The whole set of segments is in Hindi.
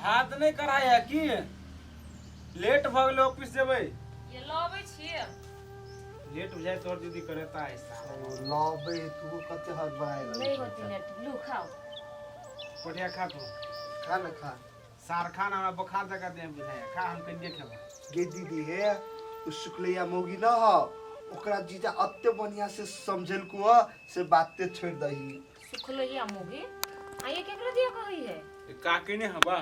हाथ नहीं कराया की लेट भ गेल ऑफिस जेबै ये लबै छियै लेट हो जाए तोर दीदी करता ऐसा लबे तू कते हाथ बाय नहीं होती लेट लू खाओ पटिया खा तू खा ना खा सार खाना हमरा बुखार जगह दे बुझाया खा हम कहिए खेबा गे दीदी हे उ शुक्लिया मोगी न हो ओकरा जीजा अत्ते बढ़िया से समझल को से बातें छोड़ दही सुखलैया मोगी आ ये केकरा दिया कहई है काकी ने हबा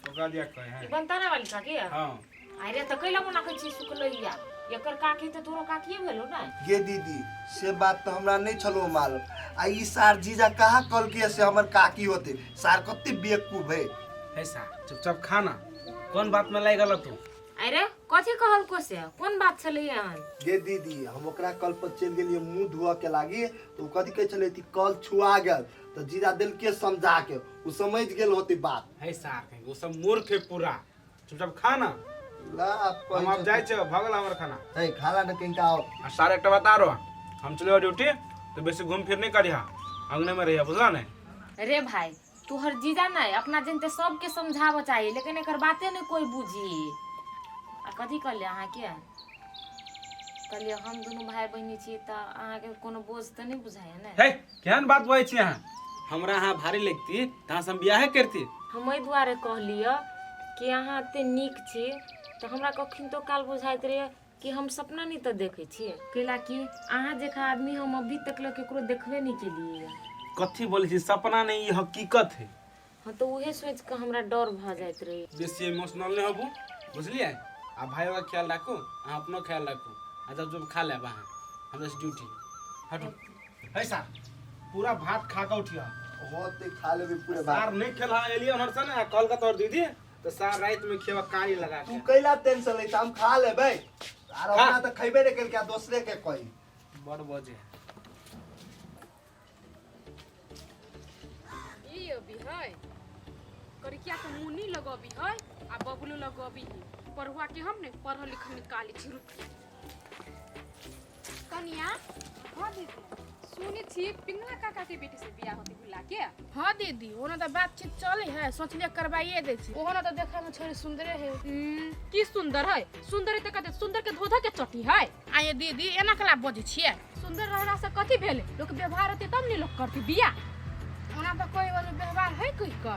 ओकरा दिया कहे ई है बनताना वाली काकी है हां अरे त कैला मना कहै छी सुखलैया एकर काकी त तोरो काकीए भेलो ना गे दीदी से बात तो हमरा नहीं छलो मालूम आ ई सार जीजा कहाँ कल के से हमर काकी होते सार कते बेवकूफ है ऐसा चुपचाप खाना कौन बात में लाई गल तू अरे कथि कहल को से कोन बात छलै यहाँ गे दीदी हम ओकरा कल पर चल गेलिए मुंह धोआ के लागी तो उ कथि कहै छले ती कल छुआ गेल तो जीजा दिल के समझा के उ समझ गेल होती बात ऐसा वो सब मूर्ख है पूरा चुपचाप खाना ला हम अब जाए छ भगल हमर खाना ए खाला न कहीं का आओ आ सारे एक बता रहो हम चले ड्यूटी तो बेसी घूम फिर नहीं करिहा अंगने में रहिया बुझला नहीं रे भाई तोहर जीजा नहीं अपना जनते सबके समझाव चाहिए लेकिन एकर बाते नहीं कोई बुझी आ कथी कहले अहाँ के कहलिए हम दोनों भाई बहिनी छी त अहाँ के कोनो बोझ त नहीं बुझाय ने हे केहन बात बोलै छी अहाँ हमरा अहाँ भारी लगती तहाँ से हम बियाह करती हम एहि दुआरे कहलिए कि अहाँ एते नीक छी तो हमरा कखिन तो काल बुझाइत रहे कि हम सपना नहीं तो देखे छी कैला कि अहाँ जैसा आदमी हम अभी तक ले केकरो देखबे नहीं केलिए कथी बोलै छी सपना नहीं ई हकीकत है हाँ तो उहे सोच के हमरा डर भ जाइत रहे बेसी इमोशनल नहीं होबू बुझलिए आ भाई का ख्याल रखो अहाँ अपनो ख्याल रखो आ जब खा लेब अहाँ हमरा से ड्यूटी हटो ऐसा पूरा भात खा के उठिया होते खा लेबे पूरे सार बात नहीं खेला एलिए हमर से ना कल का तोर दीदी तो सार रात में खेवा काई लगा तू के कैला टेंशन ले हम खा लेबे आर अपना तो खइबे नहीं कल क्या दूसरे के कोई बड़ बजे ई अभी है करिया तो मुनी लगबी है आ बबलू लगबी है पढ़ुआ के हम ने पढ़ लिख निकाली छी कनिया हां दीदी सुनी छी पिंगला काका के बेटी से बियाह होती भुला के हाँ दीदी ओना तो बातचीत चले है सोचलिए करवाइए दे छी ओना तो देखे में छोरी सुंदरे है की सुंदर है सुंदर त कहते सुंदर के धोधा के चटी है आये दीदी एना कला बजे छिए सुंदर रहला से कथी भेले लोग व्यवहार होते तब नहीं लोग करती बियाह ओना तो कोई वाला व्यवहार है कोई का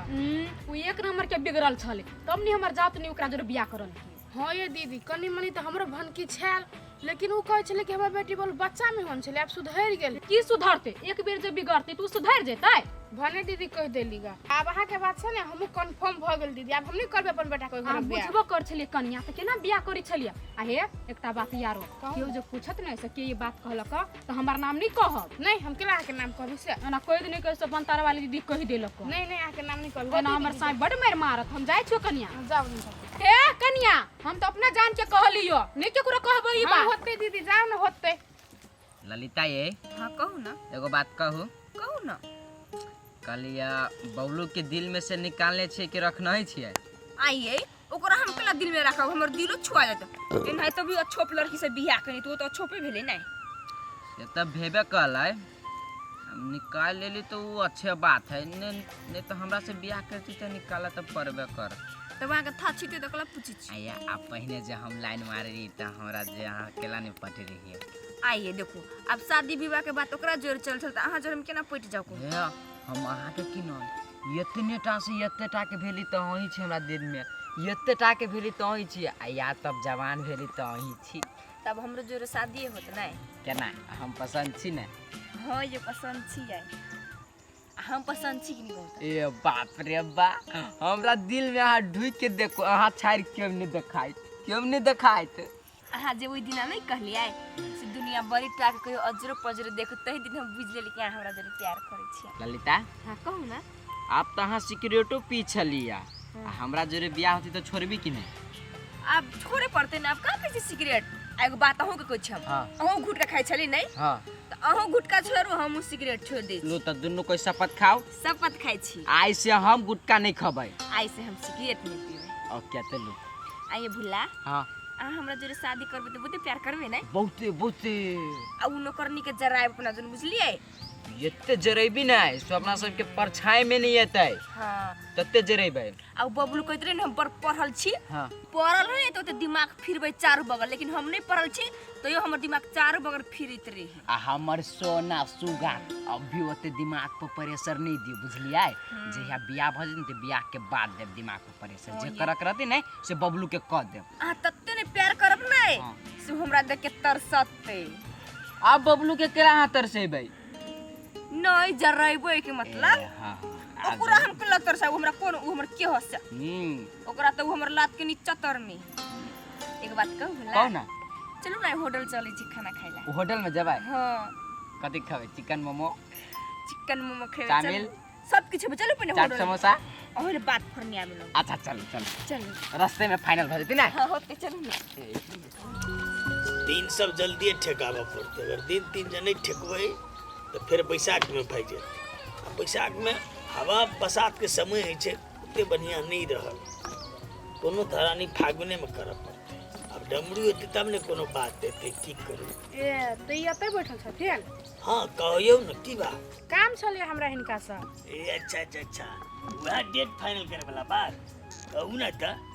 वो एक नंबर के बिगड़ल छले तब नहीं हमर जात नहीं ओकरा जोरे बियाह करल हाँ ये दीदी कनी मनी तो हमरो भनकी छेल लेकिन वो कहे छले कि हमर बेटी बोल बच्चा में होन छले अब सुधर गेल की सुधरते एक बेर जे बिगड़ते तू सुधर जेतै भने दीदी कह देलीगा अब अहाँ के बात छै ने हमहु कंफर्म भ गेल दीदी अब हम नहीं करबे अपन बेटा को घर हम बियाह बुझबो कर छलिए कन्या त केना बियाह करी छलिए आ हे एकटा बात यारो केओ जे पूछत नै से के ये बात कहलक त हमर नाम नहीं कहब नहीं हम केला के नाम कहबी से ना कोई दिन कह से बनतार वाली दीदी कह देलक नहीं नहीं आके नाम नहीं कहबी ना हमर साई बड़ मार मारत हम जाय छियो कन्या जाओ नहीं हे कन्या हम तो अपना जान के कहलियो नहीं केकरो कहबो ई हाँ बात होते दीदी जाओ ना होते ललिता ये हाँ कहू ना एगो बात कहू कहू ना कलिया बबलू के दिल में से निकालने छे कि रखना ही छिए आइए ओकरा हम केला दिल में रखब हमर दिलो छुआ जात एनाहि तो भी अच्छोप लड़की से बियाह करी तो अच्छोपे भेले नहीं से तब भेबे कहलै हम निकाल लेली तो वो अच्छे बात है नहीं तो हमरा से बियाह करती तो निकाला तो पड़बे कर तो वहां के था छिते तो कला पूछी छी आया आप पहले जो हम लाइन मारे रही तो हमरा जे अहाँ अकेला नहीं पटे रही आइए देखो अब शादी विवाह के बात ओकरा जोर चल चलता अहाँ जोर हम केना पट जाओ को हे हम अहाँ के की न इतने टा से इतने टा के भेली तो वही छी हमरा दिन में इतने टा के भेली तो वही छी आ या तब जवान भेली तो वही छी तब हमरो जोर शादी होत नहीं केना हम पसंद छी ने हां ये पसंद छी है हम पसंद छी कि नहीं बहुत ए बाप रे बा हमरा दिल में अहाँ ढुक के देखो अहाँ छाड़ केम नहीं देखाइत अहाँ जे ओई दिना नहीं कहलिए से दुनिया बड़ी टाक कहियो अजरो पजरो देखो तही दिन हम बुझ लेली कि हमरा जोरे प्यार करे छी ललिता हां कहू ना आप तो अहाँ सिगरेटो पी छलिया हमरा जोरे बियाह होती तो छोड़बी कि नहीं अब छोड़े पड़ते ना अब का पीछे सिगरेट एगो बात अहू के कुछ हम हां अहू गुटका खाइ छली नहीं हां तो अहू गुटका छोड़ू हम सिगरेट छोड़ दे लो तो दुनु कोई शपथ खाओ शपथ खाइ छी आई से हम गुटका नहीं खबै आई से हम सिगरेट नहीं पीबे और क्या तो लो आइए भुला हां आ हमरा जोरे शादी करबे तो बहुते प्यार करबे नहीं बहुते बहुते आ उ नौकरनी के जराए अपना जन बुझलिए एते जरेबी नहीं सो अपना सबके परछाई में नहीं अतै हाँ तते जरेबै आ बबलू कहते रहे हम बड़ पढ़ल छी हाँ पढ़ल रहे तो दिमाग फिरबै चारू बगल लेकिन हम नहीं पढ़ल छी तो यो हमर दिमाग चारू बगल फिरत रहे। आ हमर सोना सुगा अभी ओते दिमाग पर प्रेशर नहीं दियो बुझलियै जहिया बियाह भ जेतै बियाह के बाद देब दिमाग पर प्रेशर जे करक रहते नहीं से बबलू के क देब। आ तत्ते ने प्यार करब नहीं से हमरा देख के तरसते अब बबलू के केरा हाथ तरसेबै नहीं जरेबै के मतलब हां ओकरा हम के तरसा हमरा कोन हमर के हस ओकरा तो हमर लात के नीचा तरनी। एक बात कहू कहू ना चलू ना होटल चलै छी खाना खाइला। होटल में जबै हां कथि खाबै चिकन मोमो खेबै चाउमीन सब कुछ चलू पने चाट होटल समोसा और बात फरनी आबे लो। अच्छा चल चल चल रास्ते में फाइनल भ जेतै ना। हां होते चलू ना। दिन सब जल्दी ठेकाबा पड़ते अगर दिन तीन जने ठेकबै तो फिर बैसाख में भाग जाए। बैसाख में हवा बसात के समय है छे उतने बढ़िया नहीं रहल कोनो धरानी फागुने में करब पड़ते। अब डमरू होते तब ने कोनो बात देते की करू। ए तो ये एतै बैठल छथिन। हाँ कहियो न की बा काम चले हमरा हिनका से। ए अच्छा वह डेट फाइनल करे वाला बात कहू ना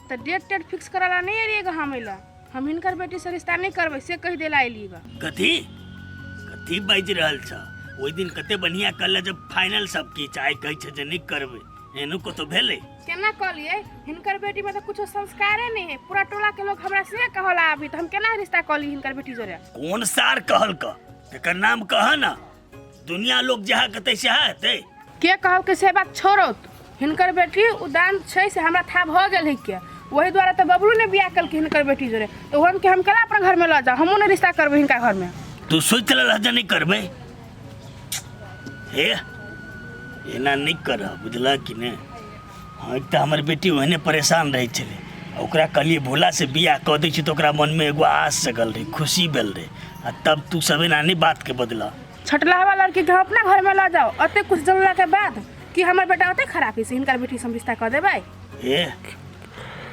तो डेट फिक्स कराला नहीं एलिएगा हमेला हम हिनकर बेटी से रिश्ता नहीं करबै से कह देला एलिएगा। कथी बाज रहल छ ओइ दिन कते बढ़िया कल जब फाइनल सब की चाहे कह छ जे नहीं करबे एनु को तो भेले केना कहलिए हिनकर बेटी में तो कुछ संस्कारे नहीं है पूरा टोला के लोग हमरा से कहला अभी तो हम केना रिश्ता कहली हिनकर बेटी जोरे। कौन सार कहल क एकर नाम कह ना दुनिया लोग जहाँ कते से हते के कहल के से बात छोड़ो हिनकर बेटी उदान छै से हमरा था भ गेल है के वही द्वारा तो बबलू ने बियाह कल के हिनकर बेटी जोरे तो हम के हम केला अपना घर में ल जा हमहु ने रिश्ता करबे हिनका घर में। तू सोच ल नहीं करबे हे एना नहीं कर बुझला कि ने। हाँ एक तो हमार बेटी ओहने परेशान रहे छले ओकरा कलिए भोला से बियाह कह दै छी तो ओकरा मन में एगो आस जगल रहे खुशी भेल रहे आ तब तू सब एना नहीं बात के बदला छटला वाला लड़की के अपना घर में ल जाओ अते कुछ जानला के बाद कि हमर बेटा ओते खराब है से हिनकर बेटी से रिश्ता कर देबै। ए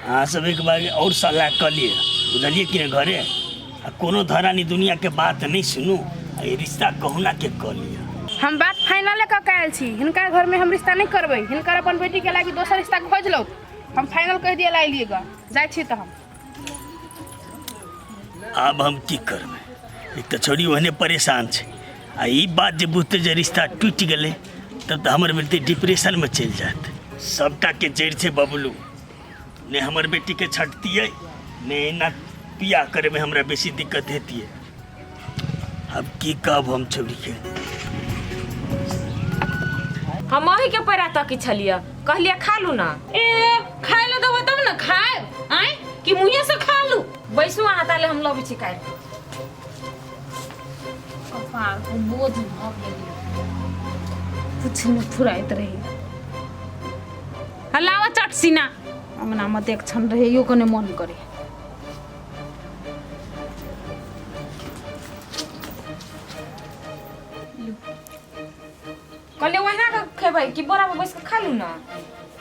हाँ सब एक बार और सलाह कर लिए बुझलिए कि घरे आ कोनो धरानी दुनिया के बात नहीं सुनू आ ये रिश्ता कहूना के कर लिया। हम बात फाइनल क कायल छी हिनका घर में हम रिश्ता नहीं करबै हिनकर अपन बेटी के लागी दोसर रिश्ता खोज लो हम फाइनल कह दिए लाइलिएगा जाय छी तो हम। अब हम की करबे एक तो छोड़ी ओहने परेशान छे आ ई बात जे बुझते जे रिश्ता टूट गेले तब तो हमर बेटी डिप्रेशन में चल जात। सबटा के जड़ छे बबलू ने हमर बेटी के छटतिए ने ना बियाह करे में हमरा बेसी दिक्कत हेती है। अब की कहब हम छोड़ी के हम अही के पैरा तक छलिए कहलिए खा लू ना। ए खाए लो देबो तब ना खाए आय कि मुंहे से खा लू बैसू अहाँ ताले हम लबै छी काट कपार को बोझ भ गेल कुछ न फुराइत रही हलावा चट सीना अंगना में देख छन रहे यो कने मन करे। कहले वहिना के खेबै कि बोरा में बैस के खा लू ना।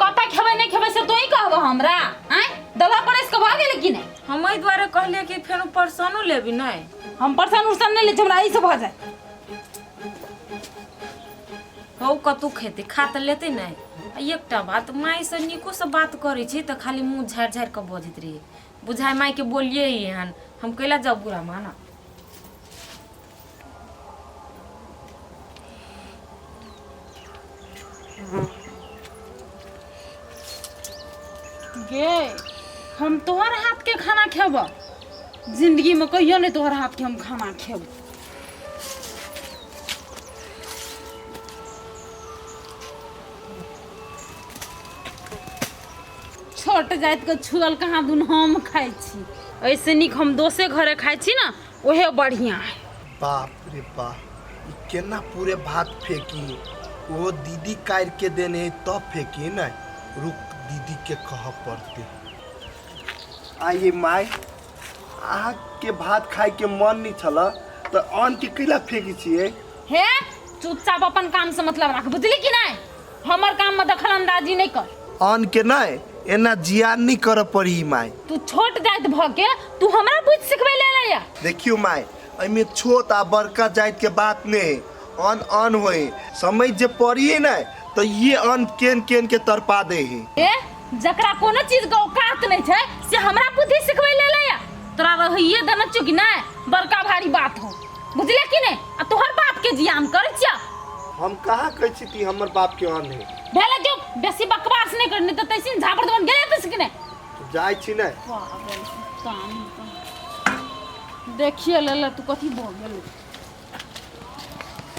कता खेबै नहीं खेबै से तोही कहबो हमरा आय दला परेस के भ गेल कि नहीं हम एहि दुआरे कहलिए कि फेर परसनो लेबी नहीं हम परसन उरसन नहीं ले हमरा ई से भ जाय हो कतु खेते खा त लेते नहीं। एकटा बात माई से निको से बात करे छी त खाली मुंह झाड़ झाड़ के बजत रही बुझाय माई के बोलिए एहन हम कैला जब बुरा माना। गे हम तोहर हाथ के खाना खेब जिंदगी में कहियो नहीं तोहर हाथ के हम खाना खेब। छोट जाइत के छुअल कहाँ दुन हम खाई छी ऐसे निक हम दोसे घरे खाई छी ना ओहे बढ़िया है। बाप रे बाप ई केना पूरे भात फेंकी वो दीदी काट के देने तब फेंकी नहीं रुक दीदी के कह पड़ते। आइए माय अहाँ के भात खाए के मन नहीं छला तो अन्न के कैला फेंकी छिए। हे चुपचाप अपन काम से मतलब रख बुझली कि नहीं हमर काम में दखल अंदाजी नहीं कर। अन्न के नहीं एना जियान नहीं कर पड़ी माय। तू छोट जाइत भ के तू हमरा बुझ सिखबै ले या देखियो माय एमे छोट आ बड़का जाइत के बात नहीं अन अन होई समझ जे पड़िए ना तो ये अन केन केन के तरपा दे ही ए जकरा कोनो चीज के औकात नहीं छै से हमरा बुद्धि सिखबै ले ले तोरा रहिए देना चुकी ना बड़का भारी बात हो बुझले कि नहीं आ तोहर बाप के जियान कर छिया हम कहाँ कहै छी कि हमर बाप के अन है भेले जो बेसी बकवास नहीं करनी तो तैसिन झापड़ दवन गेले तस कि नहीं जाय छी ना देखिए ले तू कथी बोल गेल